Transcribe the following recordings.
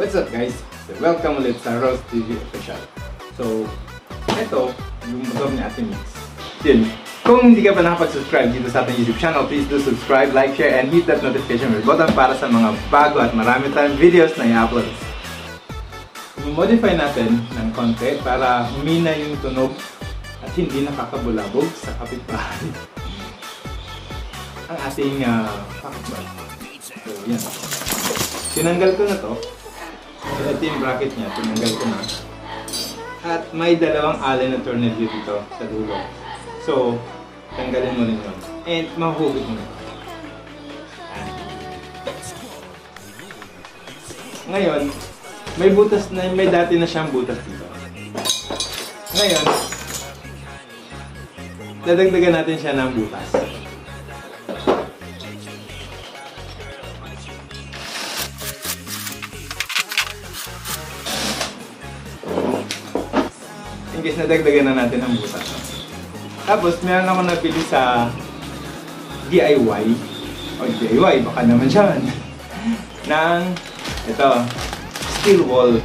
What's up guys? Welcome ulit sa Rose TV Official. So, ito yung motor ni Ate Mix. Yun. Kung hindi ka pa nakapag-subscribe dito sa ating YouTube channel, please do subscribe, like, share, and hit that notification bell button para sa mga bago at marami tayong videos na i-upload. I-modify natin ng konti para humina yung tunog at hindi nakakabulabog sa kapitbahay ang ating pocket. So, yan. Tinanggal ko na to. So, ito yung bracket niya. Tinanggal ko na. At may dalawang allen na tornilyo dito sa dulo. So, tanggalin mo rin yun. And mahuhugit mo na. Ngayon, may butas na, may dati na siyang butas dito. Ngayon, dadagdagan natin siya ng butas. In case nadagdagan na natin ang butas. Tapos, meron ako nabili sa DIY. O DIY, baka naman siya. ng, ito, steel wall.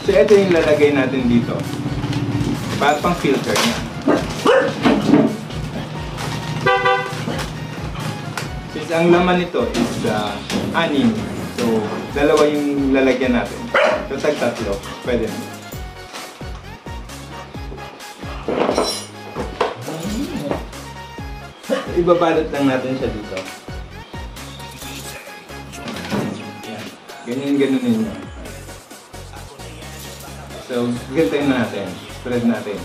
So, ito yung lalagay natin dito. Para pang filter niya. Since ang laman nito is 6. So, dalawa yung lalagyan natin. So, tag-tatlo. Pwede na. Ibabalot lang natin siya dito. Yan. Ganyan nyo. So, gantayin na natin. Spread natin.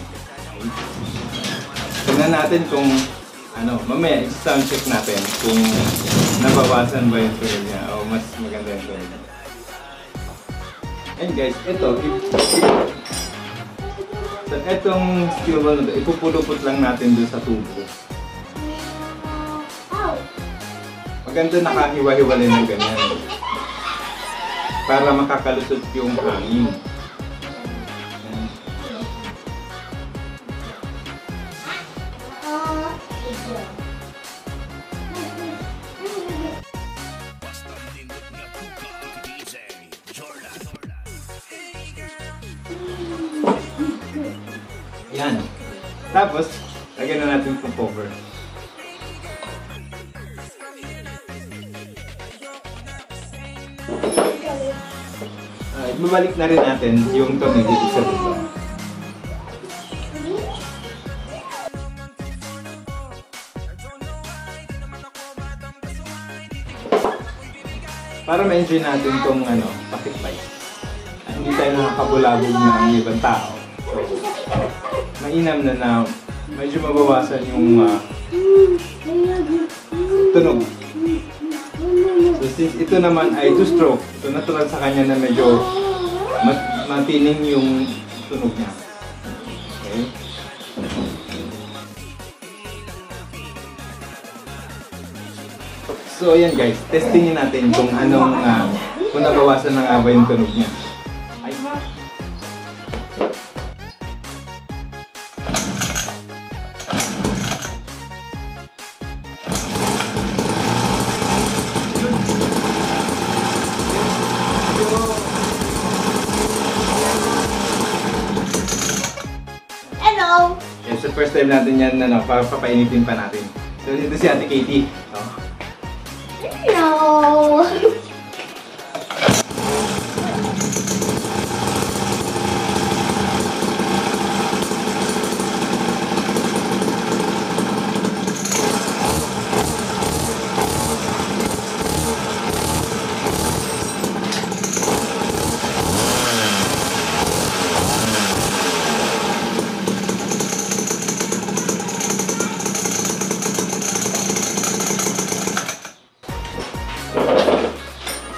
Tingnan natin kung mamaya i-sound check natin kung nabawasan ba yung tunog niya o mas maganda yung tunog niya. And guys, ito so, etong steel ball na ito, ipupulupot lang natin doon sa tubo. Maganda nakahiwa-hiwalay ng ganyan para makakalusot yung hangin. Yan. Tapos, lagyan na natin itong cover. Ibabalik na rin natin yung tornilyo sa dito. Para ma-enjoy natin itong pakitbay. Hindi tayo nakakabulabog ng ibang tao. So, mainam na medyo mabawasan yung tunog. So since ito naman ay 2-stroke, ito natural sa kanya na medyo matining yung tunog niya. Okay? So ayan guys, testingin natin kung kung nabawasan na nga ba yung tunog niya. Hello! Yes, so first time natin yan papainitin pa natin. So dito si Ate Katie. Hello!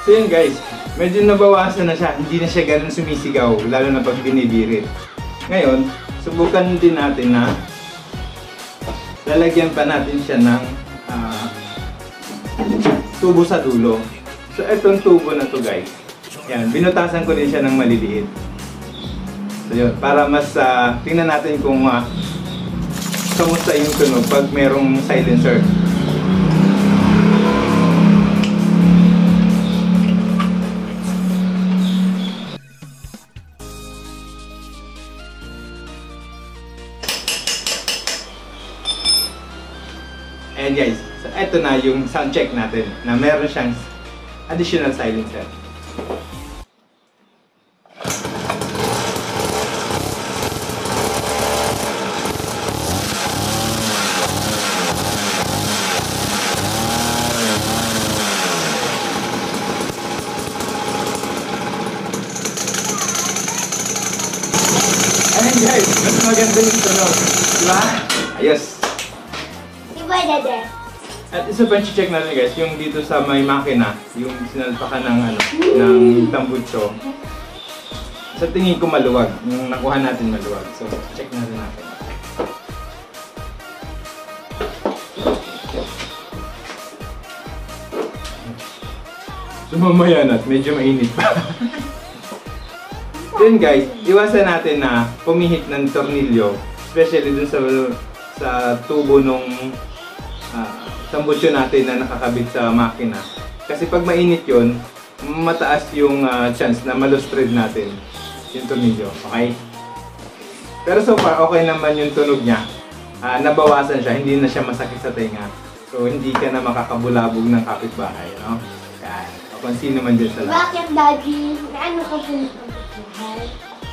So yun guys, medyo nabawasan na siya, hindi na siya ganun sumisigaw, lalo na pag binibirit. Ngayon, subukan din natin na lalagyan pa natin siya ng tubo sa dulo. So itong tubo na to guys, yan, binutasan ko din siya ng maliliit. So yun, para mas tingnan natin kung kamusta yung tunog pag merong silencer. guys, so eto na yung sound check natin na meron siyang additional silencer. Ayan guys, mas maganda yung tunog. Diba? Ayos. Diba, Dede? At isa pa check natin guys, yung dito sa may makina, yung sinalpakan ng ng tambucho. Sa tingin ko maluwag, yung nakuha natin maluwag. So, check natin. So, mamaya na, medyo mainit pa. Then guys, iwasan natin na pumihit ng tornilyo, especially dun sa tubo nung tambucho natin na nakakabit sa makina. Kasi pag mainit yun, mataas yung chance na malustred natin yung tornilyo, okay? Pero so far, okay naman yung tunog niya. Nabawasan siya, hindi na siya masakit sa tenga. So hindi ka na makakabulabog ng kapitbahay, no? Yan, o kung sino man dyan sa lahat. Bakit, Daddy? Ano ka po?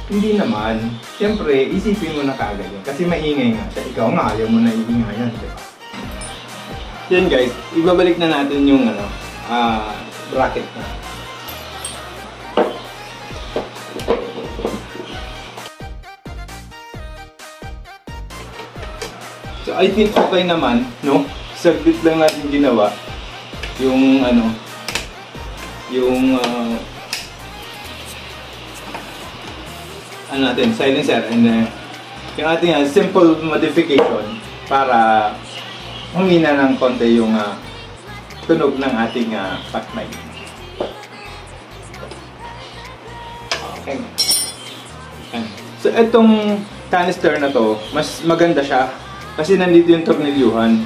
Hindi naman. Siyempre, isipin mo na kaagad yun. Kasi maingay nga siya. Ikaw nga, ayaw mo na iingayan, di ba? Yan guys, ibabalik na natin yung bracket na. So I think okay naman, no? Saglit lang natin ginawa yung natin, silencer, and yung ating simple modification para humina ng konti yung tunog ng ating pack mic. Okay. So itong canister na to, mas maganda siya kasi nandito yung tornilyuhan.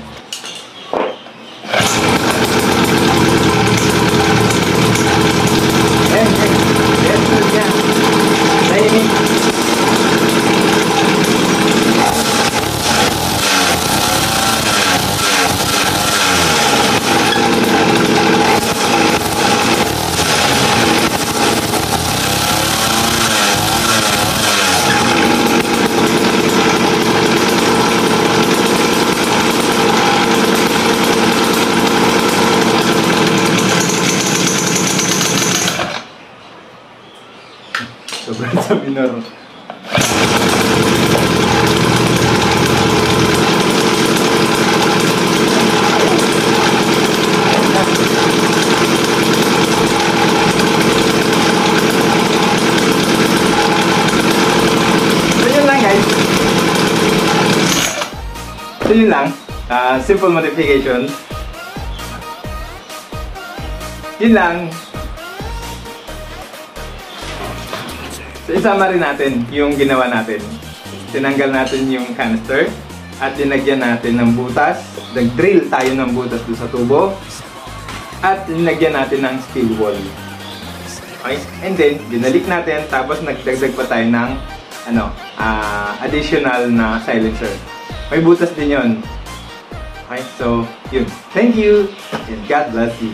Sobrang sa minor. So yun lang guys. So yun lang. Simple modification. Yun lang. So isama rin natin yung ginawa natin. Tinanggal natin yung canister at linagyan natin ng butas. Nag-drill tayo ng butas doon sa tubo at linagyan natin ng steel wall. Okay? And then, binalik natin tapos nagdagdag pa tayo ng additional na silencer. May butas din yun. Okay? So, yun. Thank you and God bless you.